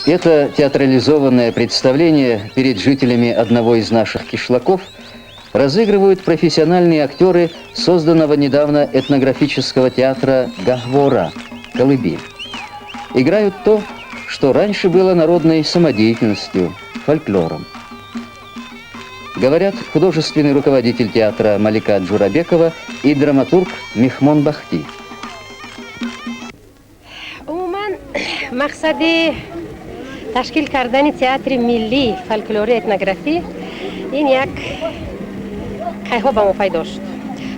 Это театрализованное представление перед жителями одного из наших кишлаков разыгрывают профессиональные актеры созданного недавно этнографического театра «Гахвора» «Колыбель». Играют то, что раньше было народной самодеятельностью, фольклором. Говорят художественный руководитель театра Малика Джурабекова и драматург Мехмон Бахти. مقصد تشکیل کردن تئاتر ملی فولکلوری اتنوگرافی این یک کیهو به مفید داشت.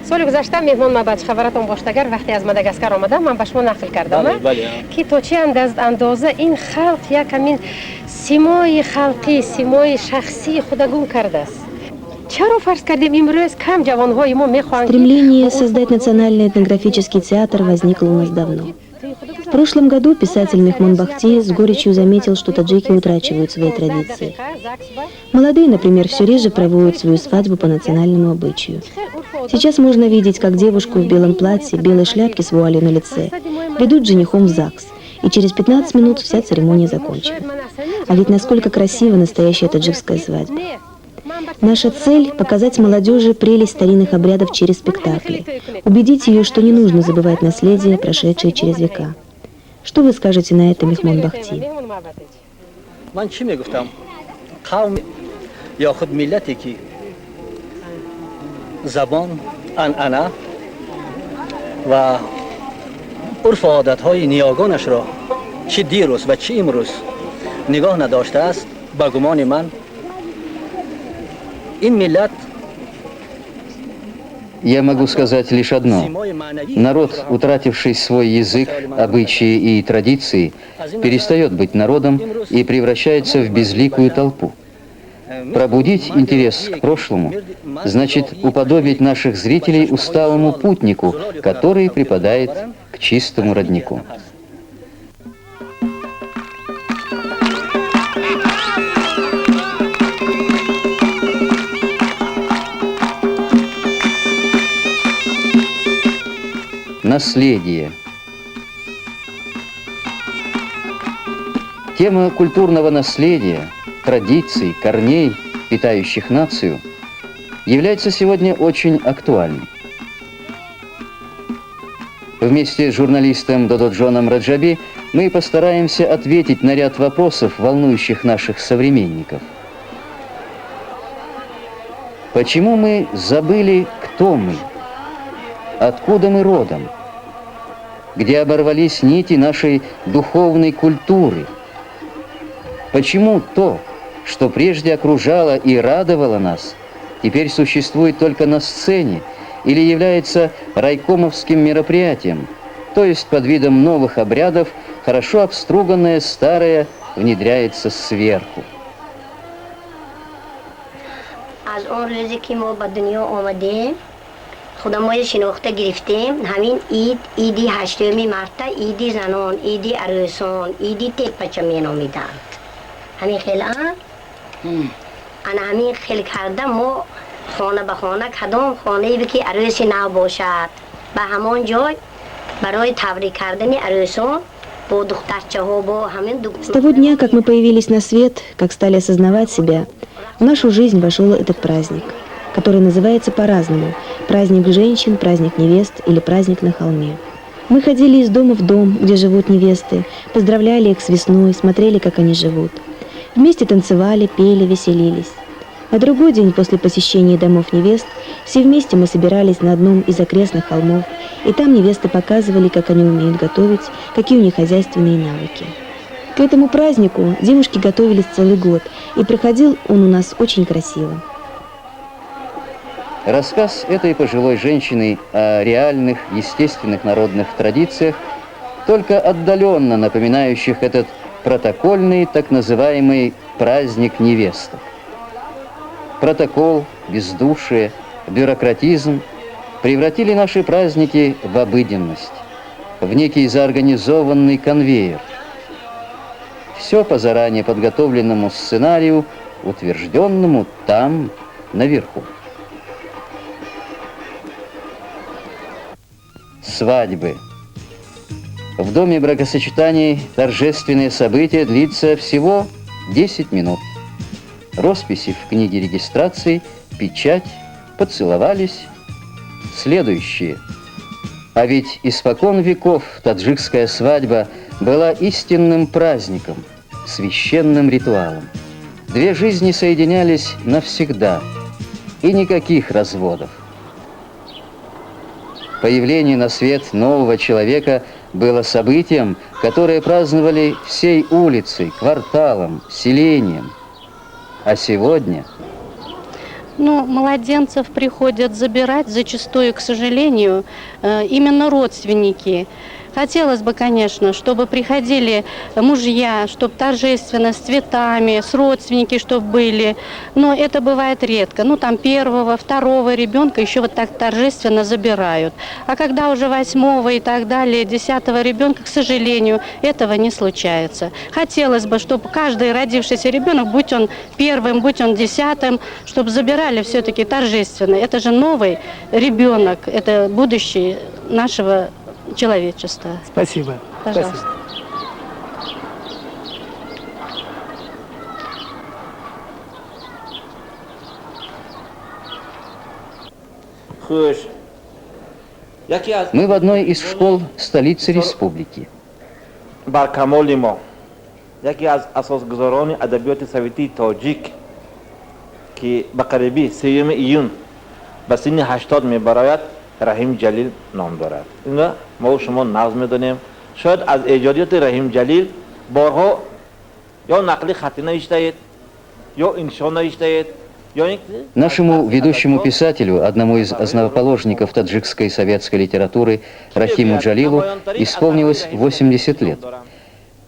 سال گذشته مهمان ما بچه خبرتون باشتگر وقتی از ماداگاسکار آمدم من به شما نقل کردم که تو چه اندازه این خلق یک همین سیمای خلقی سیمای شخصی خودگون کرده است. Стремление создать национальный этнографический театр возникло у нас давно. В прошлом году писатель Мехмон Бахти с горечью заметил, что таджики утрачивают свои традиции. Молодые, например, все реже проводят свою свадьбу по национальному обычаю. Сейчас можно видеть, как девушку в белом платье, белой шляпке с вуалью на лице ведут женихом в ЗАГС, и через 15 минут вся церемония закончена. А ведь насколько красива настоящая таджикская свадьба. Наша цель – показать молодежи прелесть старинных обрядов через спектакли, убедить ее, что не нужно забывать наследие, прошедшее через века. Что вы скажете на это, Мехмон Бахти? Я могу сказать лишь одно. Народ, утративший свой язык, обычаи и традиции, перестает быть народом и превращается в безликую толпу. Пробудить интерес к прошлому значит уподобить наших зрителей усталому путнику, который припадает к чистому роднику. Наследие. Тема культурного наследия, традиций, корней, питающих нацию, является сегодня очень актуальной. Вместе с журналистом Додо Джоном Раджаби мы постараемся ответить на ряд вопросов, волнующих наших современников. Почему мы забыли, кто мы? Откуда мы родом? Где оборвались нити нашей духовной культуры? Почему то, что прежде окружало и радовало нас, теперь существует только на сцене или является райкомовским мероприятием, то есть под видом новых обрядов хорошо обструганное старое внедряется сверху? خدا ما شناخته گرفتیم همین ایدی هشتمی مرتا ایدی زنان ایدی عروسان ایدی تپچه می نامیدند همین خیلی انا همین خیلی کرده ما خانه به خانه کدام خانه بی که عروسی نو باشد به همان جای برای تبریک کردن عروسان با دخترچه ها با همین С того дня, как мы появились на свет, как стали осознавать себя, в нашу жизнь вошел этот праздник, который называется по-разному – праздник женщин, праздник невест или праздник на холме. Мы ходили из дома в дом, где живут невесты, поздравляли их с весной, смотрели, как они живут. Вместе танцевали, пели, веселились. На другой день после посещения домов невест все вместе мы собирались на одном из окрестных холмов, и там невесты показывали, как они умеют готовить, какие у них хозяйственные навыки. К этому празднику девушки готовились целый год, и проходил он у нас очень красиво. Рассказ этой пожилой женщины о реальных, естественных народных традициях, только отдаленно напоминающих этот протокольный, так называемый праздник невесток. Протокол, бездушие, бюрократизм превратили наши праздники в обыденность, в некий заорганизованный конвейер. Все по заранее подготовленному сценарию, утвержденному там, наверху. Свадьбы. В доме бракосочетаний торжественное событие длится всего 10 минут. Росписи в книге регистрации, печать, поцеловались. Следующие. А ведь испокон веков таджикская свадьба была истинным праздником, священным ритуалом. Две жизни соединялись навсегда, и никаких разводов. Появление на свет нового человека было событием, которое праздновали всей улицей, кварталом, селением. А сегодня... Ну, младенцев приходят забирать зачастую, к сожалению, именно родственники. Хотелось бы, конечно, чтобы приходили мужья, чтобы торжественно, с цветами, с родственники, чтобы были. Но это бывает редко. Ну, там первого, второго ребенка еще вот так торжественно забирают. А когда уже 8-го и так далее, 10-го ребенка, к сожалению, этого не случается. Хотелось бы, чтобы каждый родившийся ребенок, будь он первым, будь он 10-м, чтобы забирали все-таки торжественно. Это же новый ребенок, это будущее нашего человечества. Спасибо. Пожалуйста. Спасибо. Мы в одной из школ столицы республики. برکمال ما یکی از اساسگذاران ادبیات سویتی تاجیک که به قریبی 3 ایون به سن 80 میبراید رحیم جلیل نام دارد. اینا ما و شما نقض میدونیم. شاید از ایجادیات رحیم جلیل بارها یا نقل خطی نوشته یا انشا نوشته. Нашему ведущему писателю, одному из основоположников таджикской советской литературы, Рахиму Джалилу, исполнилось 80 лет.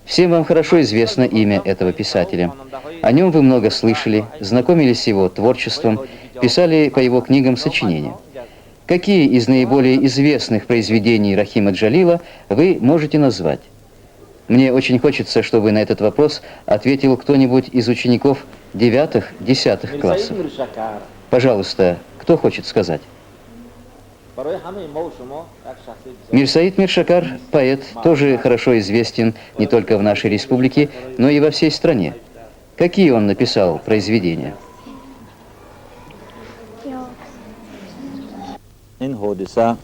Всем вам хорошо известно имя этого писателя. О нем вы много слышали, знакомились с его творчеством, писали по его книгам сочинения. Какие из наиболее известных произведений Рахима Джалила вы можете назвать? Мне очень хочется, чтобы на этот вопрос ответил кто-нибудь из учеников 9-10 классов. Пожалуйста, кто хочет сказать? Мирсаид Миршакар, поэт, тоже хорошо известен не только в нашей республике, но и во всей стране. Какие он написал произведения? این حادثه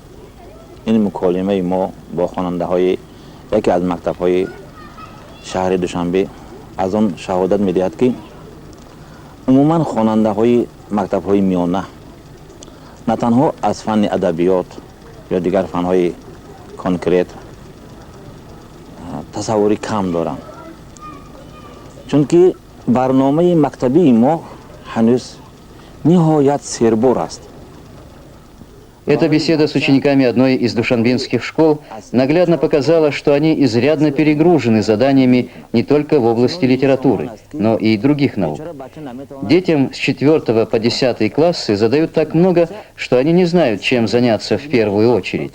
این مکالمه ما با خواننده های یکی از مکتب های شهر دوشنبه از آن شهادت می‌دهد که عموما خواننده های مکتب های میانه نه تنها از فن ادبیات یا دیگر فن های کانکریت تصوری کم دارند، چون که برنامه مکتبی ما هنوز نهایت سربار است. Эта беседа с учениками одной из душанбинских школ наглядно показала, что они изрядно перегружены заданиями не только в области литературы, но и других наук. Детям с 4 по 10 классы задают так много, что они не знают, чем заняться в первую очередь.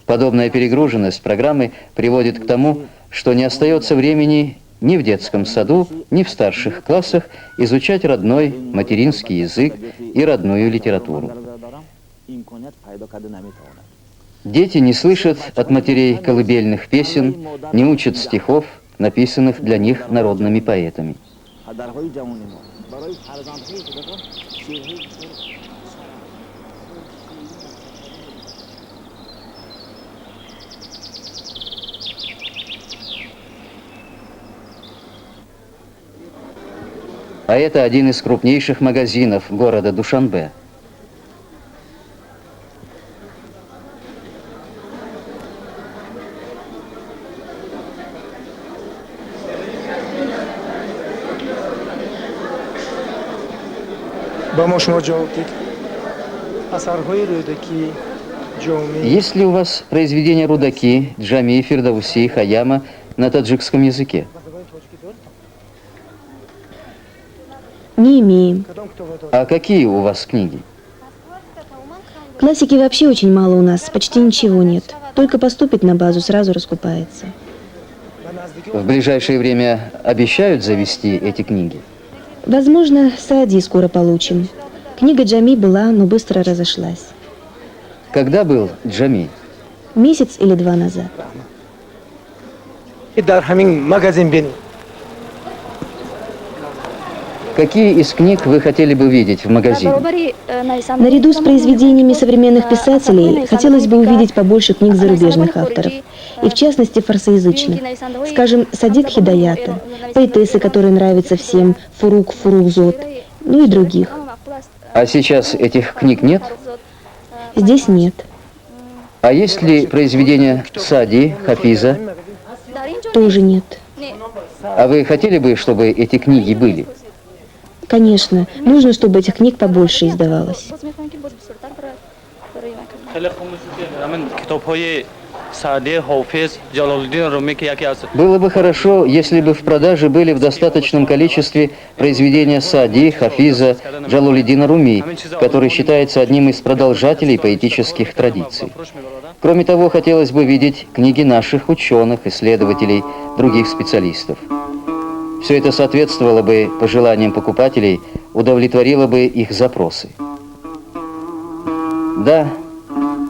Подобная перегруженность программы приводит к тому, что не остается времени ни в детском саду, ни в старших классах изучать родной материнский язык и родную литературу. Дети не слышат от матерей колыбельных песен, не учат стихов, написанных для них народными поэтами. А это один из крупнейших магазинов города Душанбе. Есть ли у вас произведения Рудаки, Джами, Фирдауси, Хаяма на таджикском языке? Не имеем. А какие у вас книги? Классики вообще очень мало у нас, почти ничего нет. Только поступит на базу, сразу раскупается. В ближайшее время обещают завести эти книги? Возможно, Саади скоро получим. Книга Джами была, но быстро разошлась. Когда был Джами? Месяц или 2 назад. и дар ҳамин магазин бинем. Какие из книг вы хотели бы видеть в магазине? Наряду с произведениями современных писателей хотелось бы увидеть побольше книг зарубежных авторов, и в частности фарсоязычных. Скажем, Садик Хидаята, поэтессы, которые нравятся всем, Фурук Фурукзот, ну и других. А сейчас этих книг нет? Здесь нет. А есть ли произведения Саади, Хафиза? Тоже нет. А вы хотели бы, чтобы эти книги были? Конечно, нужно, чтобы этих книг побольше издавалось. Было бы хорошо, если бы в продаже были в достаточном количестве произведения Саади, Хафиза, Джалалуддина Руми, который считается одним из продолжателей поэтических традиций. Кроме того, хотелось бы видеть книги наших ученых, исследователей, других специалистов. Все это соответствовало бы пожеланиям покупателей, удовлетворило бы их запросы. Да,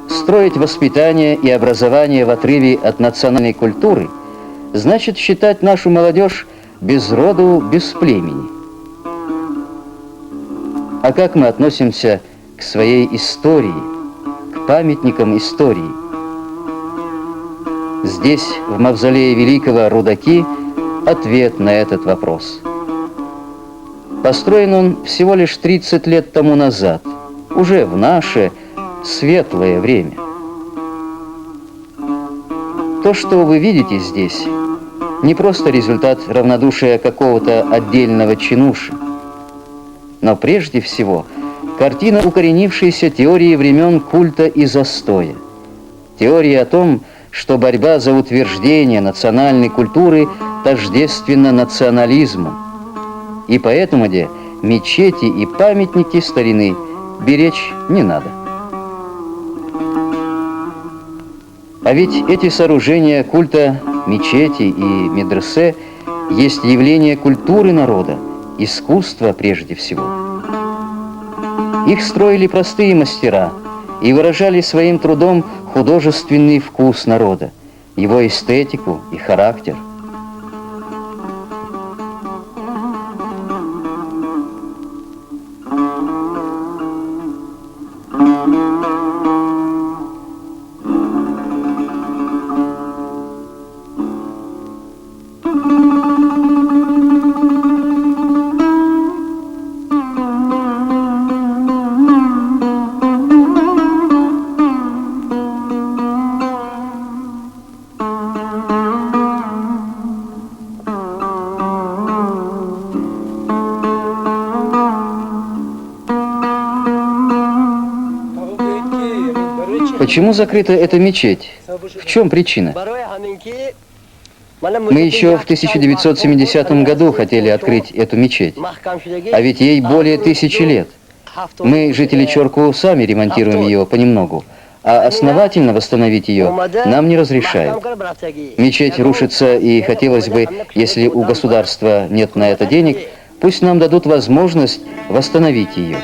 строить воспитание и образование в отрыве от национальной культуры значит считать нашу молодежь без роду, без племени. А как мы относимся к своей истории, к памятникам истории? Здесь, в мавзолее великого Рудаки, ответ на этот вопрос. Построен он всего лишь 30 лет тому назад, уже в наше светлое время. То, что вы видите здесь, не просто результат равнодушия какого-то отдельного чинуши, но прежде всего картина укоренившейся теории времен культа и застоя, теории о том, что борьба за утверждение национальной культуры тождественна национализму, и поэтому мечети и памятники старины беречь не надо. А ведь эти сооружения культа, мечети и медресе есть явление культуры народа, искусства прежде всего. Их строили простые мастера и выражали своим трудом художественный вкус народа, его эстетику и характер. Почему закрыта эта мечеть? В чем причина? Мы еще в 1970 году хотели открыть эту мечеть, а ведь ей более 1000 лет. Мы, жители Чорку, сами ремонтируем ее понемногу, а основательно восстановить ее нам не разрешают. Мечеть рушится, и хотелось бы, если у государства нет на это денег, пусть нам дадут возможность восстановить ее.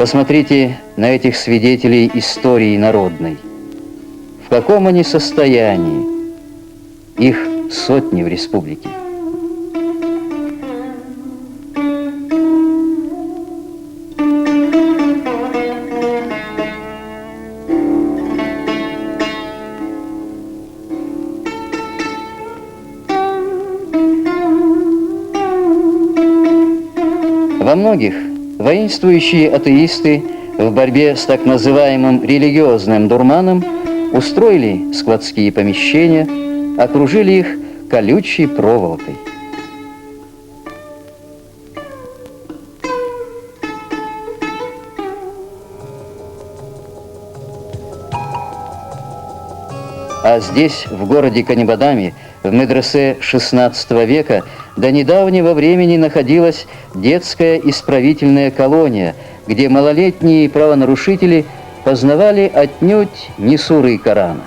Посмотрите на этих свидетелей истории народной. В каком они состоянии? Их сотни в республике. Во многих воинствующие атеисты в борьбе с так называемым религиозным дурманом устроили складские помещения, окружили их колючей проволокой. А здесь, в городе Канибадами, в медресе XVI века, до недавнего времени находилась детская исправительная колония, где малолетние правонарушители познавали отнюдь не суры Корана.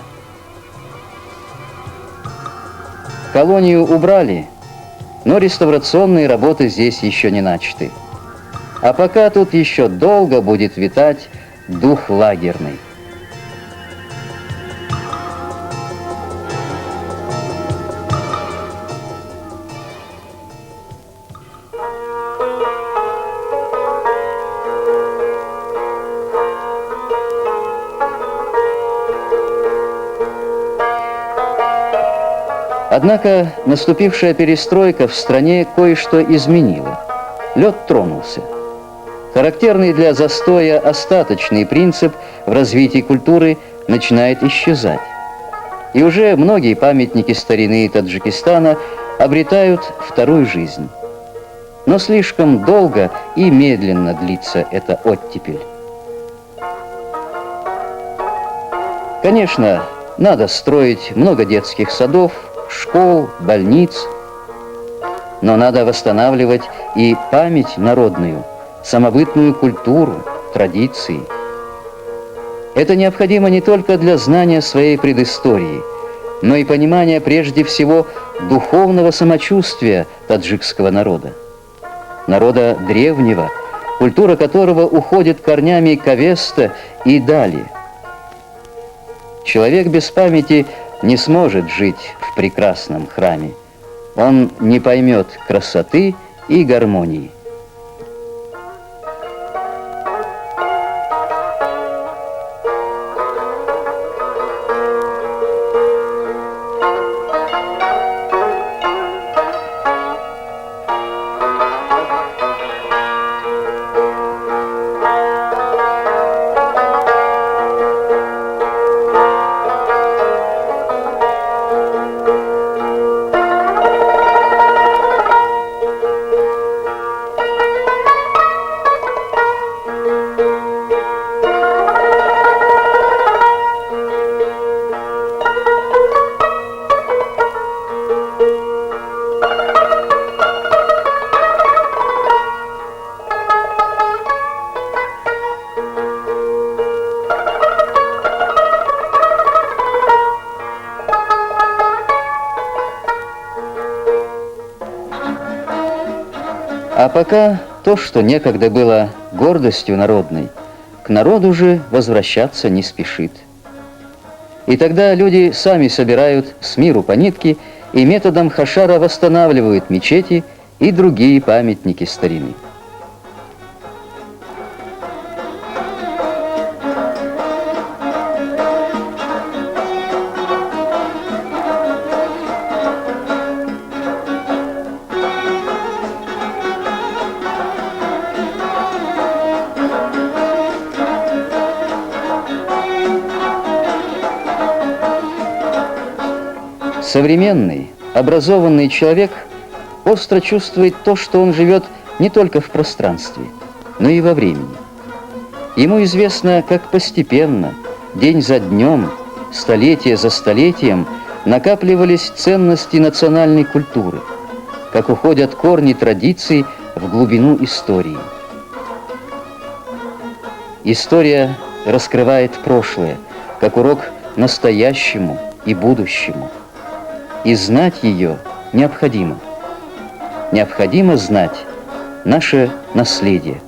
Колонию убрали, но реставрационные работы здесь еще не начаты. А пока тут еще долго будет витать дух лагерный. Однако наступившая перестройка в стране кое-что изменила. Лед тронулся. Характерный для застоя остаточный принцип в развитии культуры начинает исчезать. И уже многие памятники старины Таджикистана обретают вторую жизнь. Но слишком долго и медленно длится эта оттепель. Конечно, надо строить много детских садов, школ, больниц, но надо восстанавливать и память народную, самобытную культуру, традиции. Это необходимо не только для знания своей предыстории, но и понимания прежде всего духовного самочувствия таджикского народа. Народа древнего, культура которого уходит корнями к Авеста и далее. Человек без памяти не сможет жить в прекрасном храме. Он не поймет красоты и гармонии. А пока то, что некогда было гордостью народной, к народу же возвращаться не спешит. И тогда люди сами собирают с миру по нитке и методом хашара восстанавливают мечети и другие памятники старины. Современный, образованный человек остро чувствует то, что он живет не только в пространстве, но и во времени. Ему известно, как постепенно, день за днем, столетие за столетием накапливались ценности национальной культуры, как уходят корни традиций в глубину истории. История раскрывает прошлое, как урок настоящему и будущему. И знать ее необходимо. Необходимо знать наше наследие.